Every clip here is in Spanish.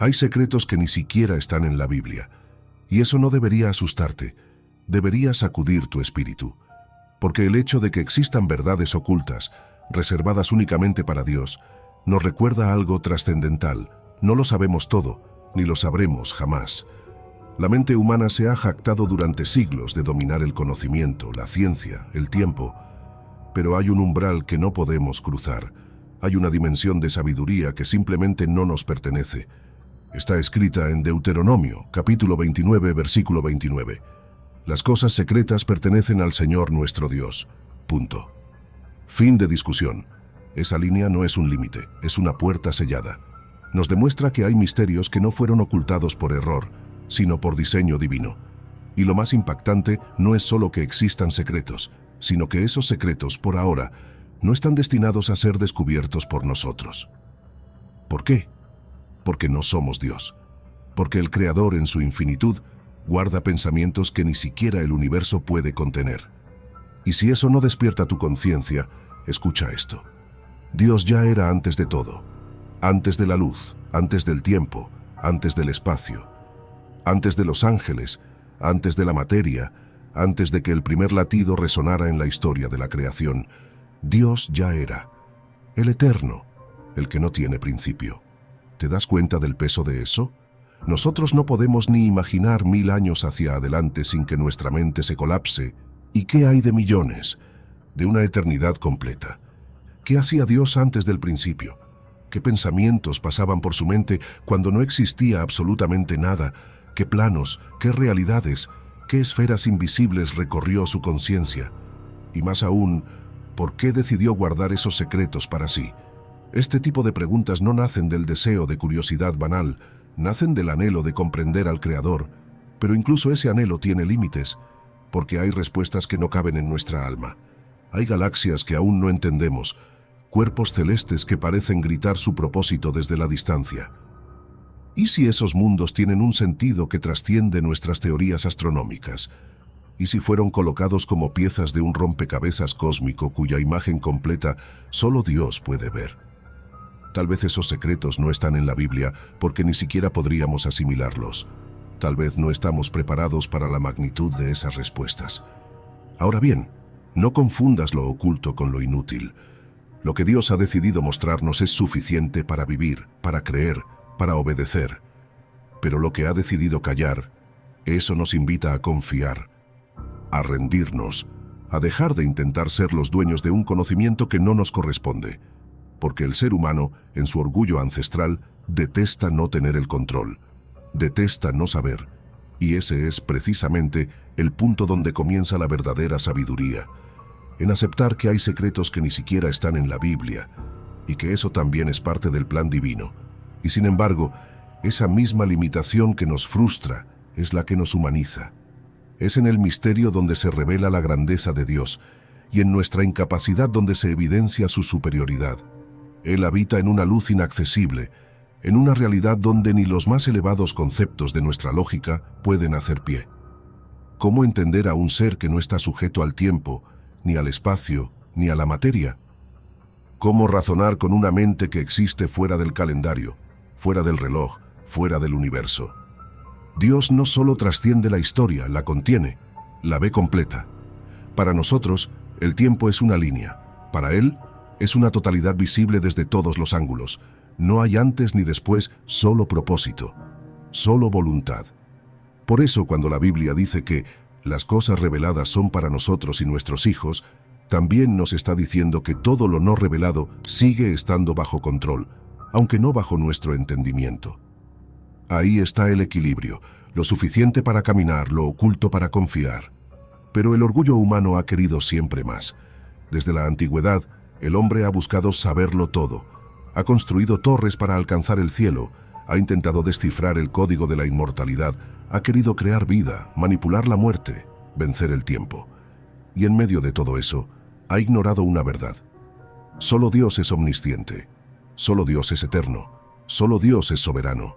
Hay secretos que ni siquiera están en la Biblia, y eso no debería asustarte, debería sacudir tu espíritu, porque el hecho de que existan verdades ocultas, reservadas únicamente para Dios, nos recuerda algo trascendental. No lo sabemos todo, ni lo sabremos jamás. La mente humana se ha jactado durante siglos de dominar el conocimiento, la ciencia, el tiempo, pero hay un umbral que no podemos cruzar. Hay una dimensión de sabiduría que simplemente no nos pertenece. Está escrita en Deuteronomio, capítulo 29, versículo 29. Las cosas secretas pertenecen al Señor nuestro Dios. Punto. Fin de discusión. Esa línea no es un límite, es una puerta sellada. Nos demuestra que hay misterios que no fueron ocultados por error, sino por diseño divino. Y lo más impactante no es solo que existan secretos, sino que esos secretos, por ahora, no están destinados a ser descubiertos por nosotros. ¿Por qué? Porque no somos Dios. Porque el Creador, en su infinitud, guarda pensamientos que ni siquiera el universo puede contener. Y si eso no despierta tu conciencia, escucha esto. Dios ya era antes de todo. Antes de la luz, antes del tiempo, antes del espacio, antes de los ángeles, antes de la materia, antes de que el primer latido resonara en la historia de la creación. Dios ya era. El eterno, el que no tiene principio. ¿Te das cuenta del peso de eso? Nosotros no podemos ni imaginar 1000 años hacia adelante sin que nuestra mente se colapse. ¿Y qué hay de millones? De una eternidad completa. ¿Qué hacía Dios antes del principio? ¿Qué pensamientos pasaban por su mente cuando no existía absolutamente nada? ¿Qué planos, qué realidades, qué esferas invisibles recorrió su conciencia? Y más aún, ¿por qué decidió guardar esos secretos para sí? Este tipo de preguntas no nacen del deseo de curiosidad banal, nacen del anhelo de comprender al Creador, pero incluso ese anhelo tiene límites, porque hay respuestas que no caben en nuestra alma. Hay galaxias que aún no entendemos, cuerpos celestes que parecen gritar su propósito desde la distancia. ¿Y si esos mundos tienen un sentido que trasciende nuestras teorías astronómicas? ¿Y si fueron colocados como piezas de un rompecabezas cósmico cuya imagen completa solo Dios puede ver? Tal vez esos secretos no están en la Biblia porque ni siquiera podríamos asimilarlos. Tal vez no estamos preparados para la magnitud de esas respuestas. Ahora bien, no confundas lo oculto con lo inútil. Lo que Dios ha decidido mostrarnos es suficiente para vivir, para creer, para obedecer. Pero lo que ha decidido callar, eso nos invita a confiar, a rendirnos, a dejar de intentar ser los dueños de un conocimiento que no nos corresponde. Porque el ser humano, en su orgullo ancestral, detesta no tener el control, detesta no saber, y ese es precisamente el punto donde comienza la verdadera sabiduría, en aceptar que hay secretos que ni siquiera están en la Biblia, y que eso también es parte del plan divino. Y sin embargo, esa misma limitación que nos frustra es la que nos humaniza. Es en el misterio donde se revela la grandeza de Dios, y en nuestra incapacidad donde se evidencia su superioridad. Él habita en una luz inaccesible, en una realidad donde ni los más elevados conceptos de nuestra lógica pueden hacer pie. ¿Cómo entender a un ser que no está sujeto al tiempo, ni al espacio, ni a la materia? ¿Cómo razonar con una mente que existe fuera del calendario, fuera del reloj, fuera del universo? Dios no solo trasciende la historia, la contiene, la ve completa. Para nosotros, el tiempo es una línea. Para Él, es una totalidad visible desde todos los ángulos. No hay antes ni después, solo propósito, solo voluntad. Por eso, cuando la Biblia dice que las cosas reveladas son para nosotros y nuestros hijos, también nos está diciendo que todo lo no revelado sigue estando bajo control, aunque no bajo nuestro entendimiento. Ahí está el equilibrio, lo suficiente para caminar, lo oculto para confiar. Pero el orgullo humano ha querido siempre más. Desde la antigüedad, el hombre ha buscado saberlo todo. Ha construido torres para alcanzar el cielo, ha intentado descifrar el código de la inmortalidad, ha querido crear vida, manipular la muerte, vencer el tiempo. Y en medio de todo eso, ha ignorado una verdad. Solo Dios es omnisciente, solo Dios es eterno, solo Dios es soberano.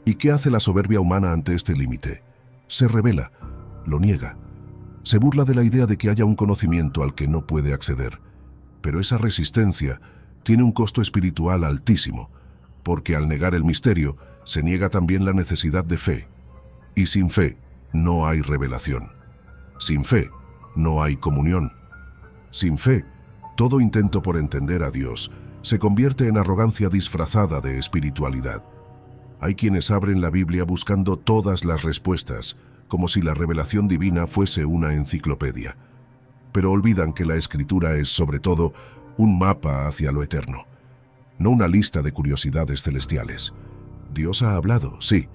¿Y qué hace la soberbia humana ante este límite? Se rebela, lo niega, se burla de la idea de que haya un conocimiento al que no puede acceder. Pero esa resistencia tiene un costo espiritual altísimo, porque al negar el misterio, se niega también la necesidad de fe. Y sin fe no hay revelación. Sin fe no hay comunión. Sin fe, todo intento por entender a Dios se convierte en arrogancia disfrazada de espiritualidad. Hay quienes abren la Biblia buscando todas las respuestas, como si la revelación divina fuese una enciclopedia. Pero olvidan que la Escritura es, sobre todo, un mapa hacia lo eterno, no una lista de curiosidades celestiales. Dios ha hablado, sí,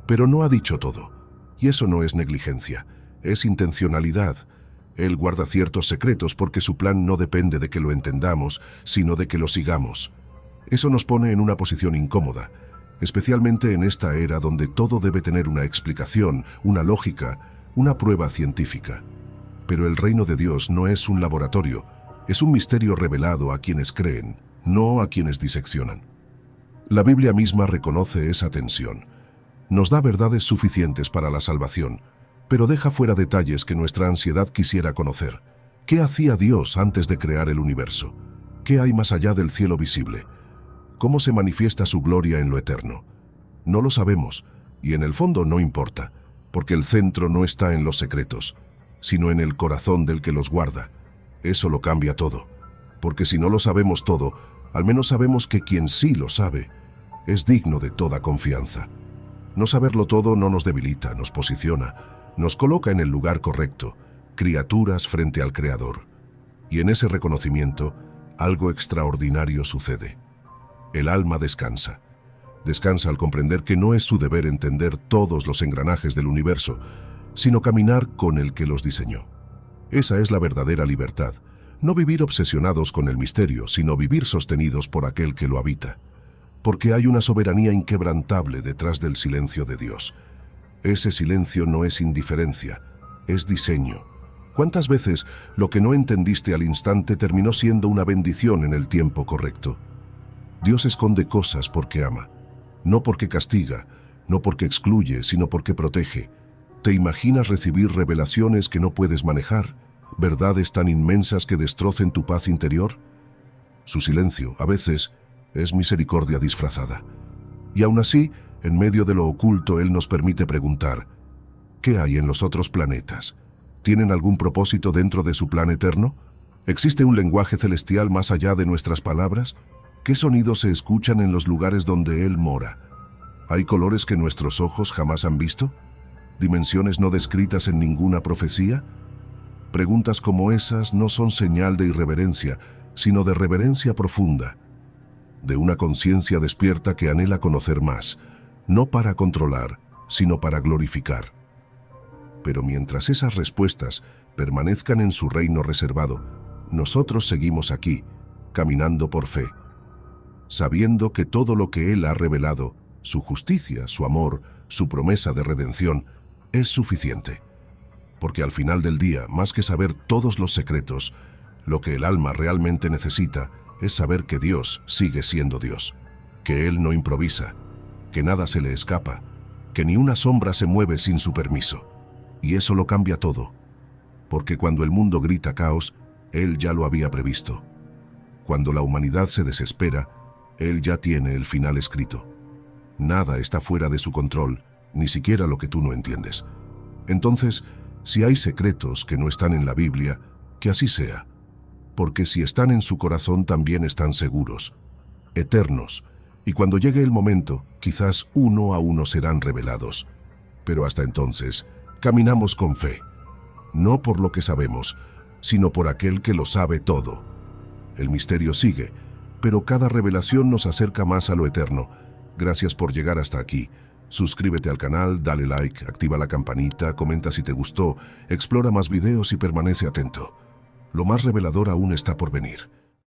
pero no ha dicho todo. Y eso no es negligencia, es intencionalidad. Él guarda ciertos secretos porque su plan no depende de que lo entendamos, sino de que lo sigamos. Eso nos pone en una posición incómoda, especialmente en esta era donde todo debe tener una explicación, una lógica, una prueba científica. Pero el reino de Dios no es un laboratorio, es un misterio revelado a quienes creen, no a quienes diseccionan. La Biblia misma reconoce esa tensión. Nos da verdades suficientes para la salvación, pero deja fuera detalles que nuestra ansiedad quisiera conocer. ¿Qué hacía Dios antes de crear el universo? ¿Qué hay más allá del cielo visible? ¿Cómo se manifiesta su gloria en lo eterno? No lo sabemos, y en el fondo no importa, porque el centro no está en los secretos, sino en el corazón del que los guarda. Eso lo cambia todo, porque si no lo sabemos todo, al menos sabemos que quien sí lo sabe es digno de toda confianza. No saberlo todo no nos debilita, nos posiciona, nos coloca en el lugar correcto, criaturas frente al Creador. Y en ese reconocimiento, algo extraordinario sucede. El alma descansa. Descansa al comprender que no es su deber entender todos los engranajes del universo, sino caminar con el que los diseñó. Esa es la verdadera libertad. No vivir obsesionados con el misterio, sino vivir sostenidos por aquel que lo habita. Porque hay una soberanía inquebrantable detrás del silencio de Dios. Ese silencio no es indiferencia, es diseño. ¿Cuántas veces lo que no entendiste al instante terminó siendo una bendición en el tiempo correcto? Dios esconde cosas porque ama, no porque castiga, no porque excluye, sino porque protege. ¿Te imaginas recibir revelaciones que no puedes manejar? ¿Verdades tan inmensas que destrocen tu paz interior? Su silencio, a veces, es misericordia disfrazada. Y aún así, en medio de lo oculto, Él nos permite preguntar, ¿qué hay en los otros planetas? ¿Tienen algún propósito dentro de su plan eterno? ¿Existe un lenguaje celestial más allá de nuestras palabras? ¿Qué sonidos se escuchan en los lugares donde Él mora? ¿Hay colores que nuestros ojos jamás han visto? ¿Dimensiones no descritas en ninguna profecía? Preguntas como esas no son señal de irreverencia, sino de reverencia profunda, de una conciencia despierta que anhela conocer más, no para controlar, sino para glorificar. Pero mientras esas respuestas permanezcan en su reino reservado, nosotros seguimos aquí, caminando por fe, sabiendo que todo lo que Él ha revelado, su justicia, su amor, su promesa de redención, es suficiente. Porque al final del día, más que saber todos los secretos, lo que el alma realmente necesita es saber que Dios sigue siendo Dios, que Él no improvisa, que nada se le escapa, que ni una sombra se mueve sin su permiso. Y eso lo cambia todo, porque cuando el mundo grita caos, Él ya lo había previsto. Cuando la humanidad se desespera, Él ya tiene el final escrito. Nada está fuera de su control, ni siquiera lo que tú no entiendes. Entonces, si hay secretos que no están en la Biblia, que así sea, porque si están en su corazón también están seguros, eternos, y cuando llegue el momento, quizás uno a uno serán revelados. Pero hasta entonces, caminamos con fe, no por lo que sabemos, sino por aquel que lo sabe todo. El misterio sigue, pero cada revelación nos acerca más a lo eterno. Gracias por llegar hasta aquí. Suscríbete al canal, dale like, activa la campanita, comenta si te gustó, explora más videos y permanece atento. Lo más revelador aún está por venir.